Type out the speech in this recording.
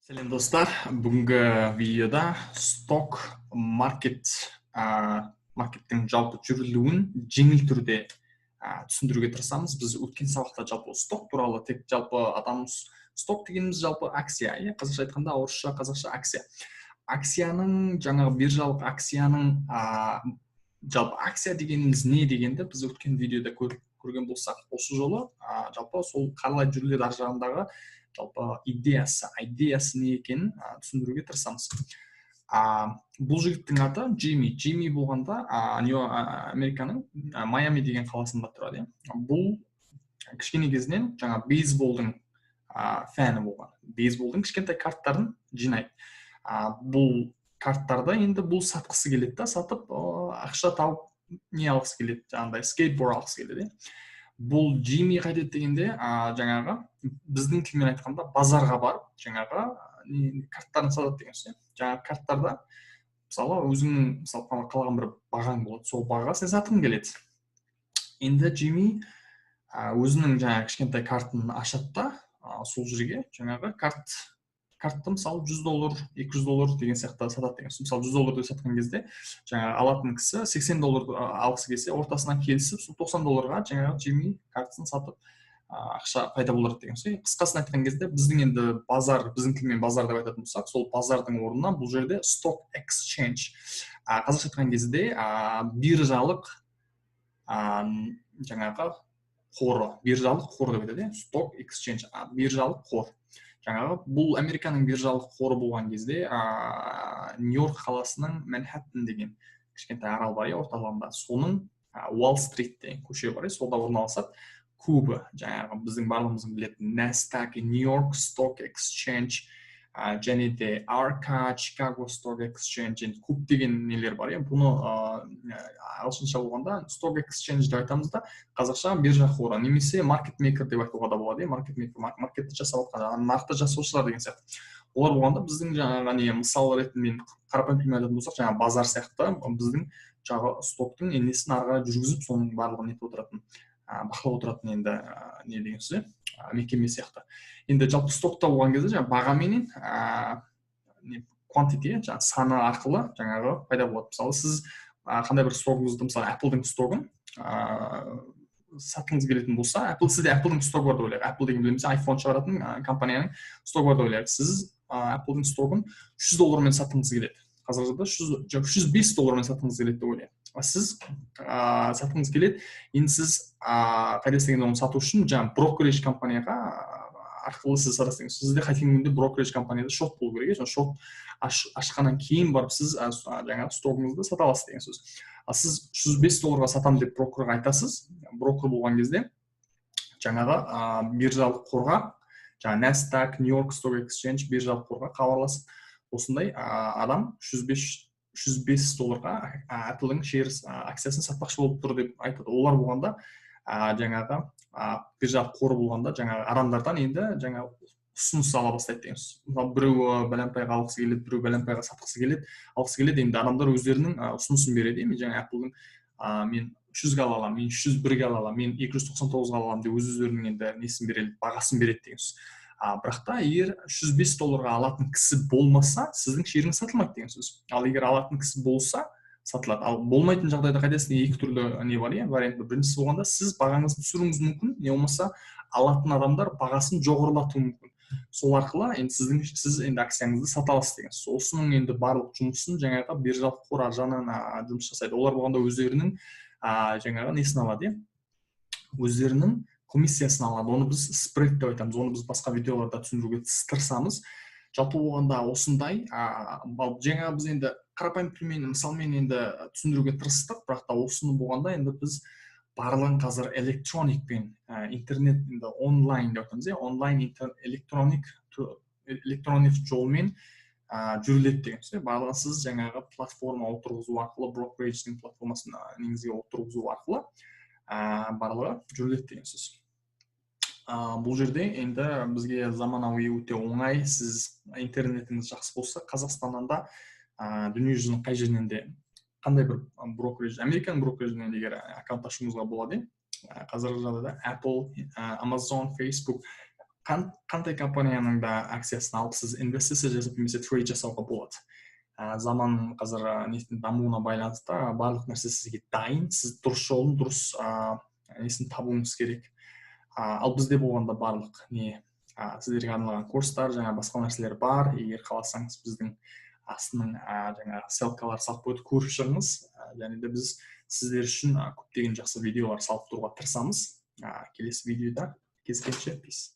Сәлем достар, бүгінгі видеода сток маркеттің жалпы жүрілуін жеңіл түрде түсіндіруге тырысамыз. Біз өткен сабақта жалпы сток туралы тек жалпы атамыз сток дегеніміз жалпы акция, қазақша айтқанда орысша қазақша акция. Акцияның жаңағы биржалық акцияның жалпы акция дегеніміз не дегенді біз өткен видеода көрген болсақ, осы жолы жалпы сол қалай жүріледі ар жағындағы жалпы идеясы не екенін түсіндіруге тырысамыз. Бұл жігіттің аты Джимми болғанда Американың Майами деген қаласында тұрады. Бұл кішкене кезінен жаңа бейсболдың фәні болған. Бейсболдың кішкентай карттарын жинайды. Бұл карттарды енді бұл сатқысы келеді да, сатып ақша тауып не алғысы келеді, жаңағыдай скейтборд алғысы келеді. Бұл Джимми қайтеді дегенде жаңағы біздің тілмен айтқанда базарға барып жаңағы карттарын сатады деген сөз. Жаңағы карттарда мысалы өзіңнің мысалы қалаған бір бағаң болады, сол бағаға сен сатқың келеді. Енді Джимми өзінің жаңағы кішкентай картын ашады да сол жерге жаңағы картты мысалы $100, $200 деген сияқты сатады деген сөз. Мысалы $100 сатқан кезде жаңағы алатын кісі $80 алғысы келсе, ортасынан келісіп, сол $90-ға жаңағы Джимми картасын сатып ақша пайда болады деген сөз. Қысқасын айтқан кезде біздің енді базар, біздің тілмен базар деп айтатын болсақ, сол базардың орнына бұл жерде stock exchange. Қазақша айтқан кезде биржалық жаңағы қоры, биржалық қор деп айтады, stock exchange, биржалық қор. Жаңағы бұл Американың биржалық қоры болған кезде Нью-Йорк қаласының Манхэттен деген кішкентай арал бар, орталығында. Соның Уолл-стрит деген көше бар, солда орналасады. Кубы, жаңағы біздің барлығымыздың білетін Nasdaq, Нью-Йорк Stock Exchange, және де Арка, Чикаго Stock Exchange, куб деген нелер бар. Бұны ағылшынша болғанда Stock Exchange деп айтамыз да, қазақша биржа қоры, немесе маркет мейкер деп айтуға да болады. Маркетті жасап отқан, нарықты жасаушылар деген сияқты. Олар болғанда біздің жаңағы мысал ретінде қарапайым тілмен айтатын болсақ, жаңағы базар сияқты біздің жаңағы стоктың несін ары қарай жүргізіп, соның барлығын нетіп отыратын, бақылап отыратын енді не деген сөз, мекеме сияқты. Енді жалпы стокта болған кезде жаңағы бағаменен quantity, жаңағы саны арқылы жаңағы пайда болады. Мысалы сіз қандай бір стогыңызды, мысалы Apple-дың стогын сатқыңыз келетін болса, сізде Apple-дың стогы бар деп ойлайық. Apple деген білеміз, iPhone шығаратын компанияның стогы бар деп ойлайық. Сіз Apple-дың стогын $100 сатқыңыз келеді. Қазірде $105 сатқыңыз келеді деп ойлайық. Сіз сатқыңыз келеді, енді сіз қайда істегенде оны сату үшін жаңағы брокеридж компанияға арқылы сіз сатасыз. Сізде қайткен брокеридж компанияда шот болу керек. Шот ашқаннан кейін барып сіз жаңағы стогыңызды сата аласыз деген сөз. Сіз $105 сатам деп брокерға айтасыз. Брокер болған кезде жаңағы биржалық қорға, жаңағы Nasdaq, Нью-Йорк Stock Exchange биржалық қорға хабарласып, осындай адам $105 Apple-дың акциясын сатпақшы болып тұр деп айтады. Олар болғанда жаңағы биржалық қоры болғанда жаңағы адамдардан енді жаңағы ұсыныс ала бастайды деген сөз. Біреу бәләмпайға алғысы келеді, біреу бәләмпайға сатқысы келеді, енді адамдар өздерінің ұсынысын береді. Жаңағы Apple-дың мен 300-ға ала аламын, мен 301-ге ала аламын, мен 299-ға ала аламын деп өздерінің енді несін береді, бағасын береді деген сөз. Бірақ та егер $105-ға алатын кісі болмаса, сіздің шеріңіз сатылмайды деген сөз. Ал егер алатын кісі болса, сатылады. Ал болмайтын жағдайда қайдасында екі түрлі не бар, вариант. Біріншісі болғанда сіз бағаңызды түсіруіңіз мүмкін, не болмаса алатын адамдар бағасын жоғарылатуы мүмкін. Сол арқылы енді сіз енді акцияңызды сата аласыз деген сөз. Осының енді барлық жұмысын жаңағы биржалық қор жағынан жұмыс жасайды. Олар болғанда өздерінің жаңағы несін алады, өздерінің комиссиясын алады. Оны біз спред деп айтамыз. Оны біз басқа видеоларда түсіндіруге тырысамыз. Жалпы болғанда осындай, жаңағы біз енді қарапайым тілмен, мысалмен енді түсіндіруге тырыстық, бірақ та осыны болғанда енді біз барлығын қазір электроникпен, интернет енді онлайн деп айтамыз, онлайн электроник жолмен жүріледі деген сөз. Барлығы сіз жаңағы платформа отырғызу арқылы, брокеридж платформасын негізге отырғызу арқылы барлығы жүріледі деген сөз. Бұл жерде енді бізге заманауи өте оңай, сіз интернетіңіз жақсы болса, Қазақстаннан да дүниежүзінің қай жерінен де қандай бір брокеридж, Американ брокериджінен егер аккаунт ашуыңызға болады. Қазіргі жағдайда Apple, Amazon, Facebook қандай компанияның да акциясын алып сіз инвестиция жасап немесе трейд жасауға болады. Заман қазір несінің дамуына байланысты барлық нәрсе сізге дайын, сіз дұрыс жолын дұрыс несін табуыңыз керек. Ал бізде болғанда барлық сіздерге арналған курстар, жаңа басқа нәрселер бар. Егер қаласаңыз біздің астының жаңа ссылкалар салып қойды, көріп шығыңыз. Және де біз сіздер үшін көптеген жақсы видеолар салып тұруға тырысамыз. Келесі видеода кездескенше, peace.